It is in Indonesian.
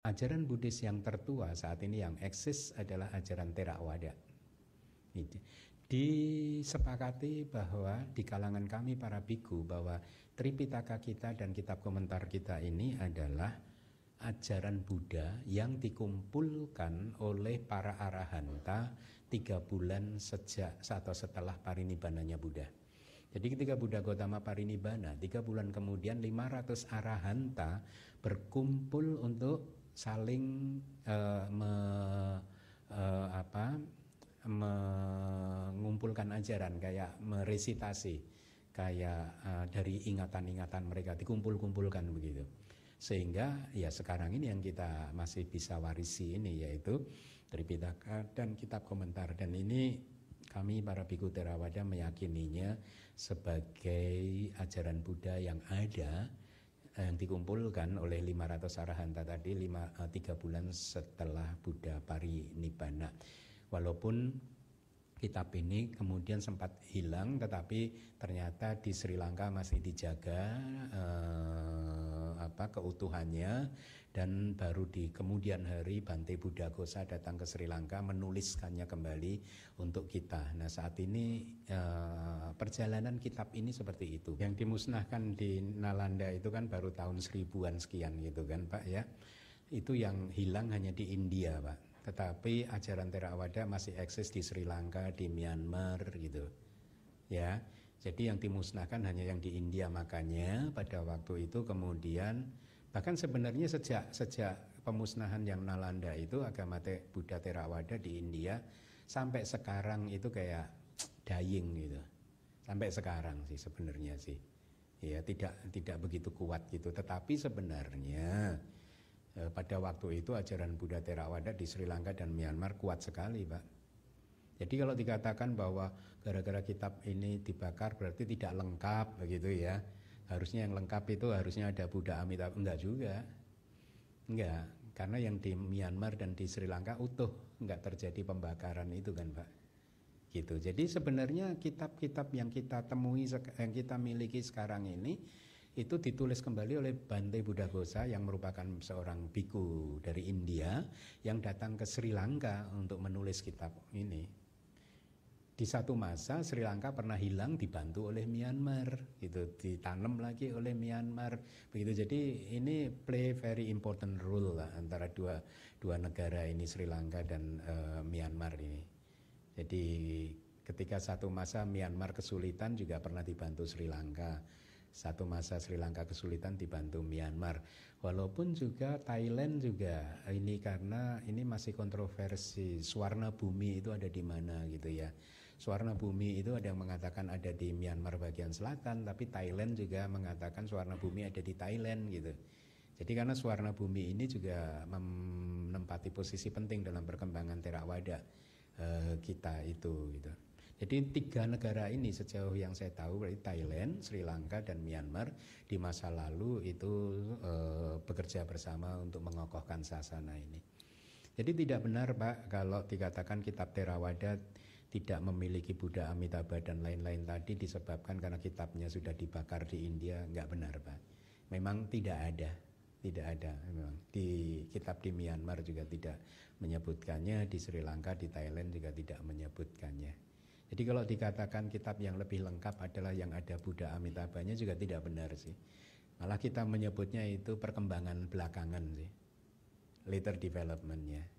Ajaran Buddhis yang tertua saat ini yang eksis adalah ajaran Theravada. Disepakati bahwa di kalangan kami para biku bahwa Tripitaka kita dan kitab komentar kita ini adalah ajaran Buddha yang dikumpulkan oleh para arahanta 3 bulan sejak atau setelah parinibbananya Buddha. Jadi ketika Buddha Gautama parinibbana, 3 bulan kemudian 500 arahanta berkumpul untuk saling mengumpulkan ajaran, kayak meresitasi, kayak dari ingatan-ingatan mereka dikumpul-kumpulkan begitu. Sehingga ya sekarang ini yang kita masih bisa warisi ini yaitu Tripitaka dan kitab komentar, dan ini kami para biku Theravada meyakininya sebagai ajaran Buddha yang ada, yang dikumpulkan oleh 500 arahanta tadi 3 bulan setelah Buddha parinibbana. Walaupun kitab ini kemudian sempat hilang, tetapi ternyata di Sri Lanka masih dijaga keutuhannya, dan baru di kemudian hari Bante Buddhaghosa datang ke Sri Lanka menuliskannya kembali untuk kita. Nah saat ini perjalanan kitab ini seperti itu. Yang dimusnahkan di Nalanda itu kan baru tahun 1000-an sekian gitu kan Pak ya. Itu yang hilang hanya di India Pak. Tetapi ajaran Theravada masih eksis di Sri Lanka, di Myanmar gitu. Ya. Jadi yang dimusnahkan hanya yang di India, makanya pada waktu itu kemudian bahkan sebenarnya sejak pemusnahan yang Nalanda itu agama Buddha Theravada di India sampai sekarang itu kayak dying gitu. Sampai sekarang sih sebenarnya sih. Ya, tidak begitu kuat gitu, tetapi sebenarnya pada waktu itu ajaran Buddha Theravada di Sri Lanka dan Myanmar kuat sekali Pak. Jadi kalau dikatakan bahwa gara-gara kitab ini dibakar berarti tidak lengkap begitu ya. Harusnya yang lengkap itu harusnya ada Buddha Amitabha. Enggak juga. Enggak, karena yang di Myanmar dan di Sri Lanka utuh, enggak terjadi pembakaran itu kan Pak. Gitu. Jadi sebenarnya kitab-kitab yang kita temui, yang kita miliki sekarang ini itu ditulis kembali oleh Bante Buddhaghosa yang merupakan seorang biku dari India yang datang ke Sri Lanka untuk menulis kitab ini. Di satu masa Sri Lanka pernah hilang dibantu oleh Myanmar, gitu, ditanam lagi oleh Myanmar, begitu. Jadi ini play very important role lah antara dua negara ini, Sri Lanka dan Myanmar ini. Jadi ketika satu masa Myanmar kesulitan juga pernah dibantu Sri Lanka. Satu masa Sri Lanka kesulitan dibantu Myanmar. Walaupun juga Thailand juga ini, karena ini masih kontroversi Swarna Bumi itu ada di mana gitu ya. Swarna Bumi itu ada yang mengatakan ada di Myanmar bagian selatan, tapi Thailand juga mengatakan Swarna Bumi ada di Thailand gitu. Jadi karena Swarna Bumi ini juga menempati posisi penting dalam perkembangan Theravada kita itu gitu. Jadi 3 negara ini sejauh yang saya tahu, berarti Thailand, Sri Lanka, dan Myanmar di masa lalu itu bekerja bersama untuk mengokohkan sasana ini. Jadi tidak benar Pak kalau dikatakan kitab Theravada tidak memiliki Buddha Amitabha dan lain-lain tadi disebabkan karena kitabnya sudah dibakar di India. Enggak benar Pak. Memang tidak ada. Tidak ada memang. Di kitab di Myanmar juga tidak menyebutkannya, di Sri Lanka, di Thailand juga tidak menyebutkannya. Jadi kalau dikatakan kitab yang lebih lengkap adalah yang ada Buddha Amitabhanya juga tidak benar sih. Malah kita menyebutnya itu perkembangan belakangan sih. Later development-nya.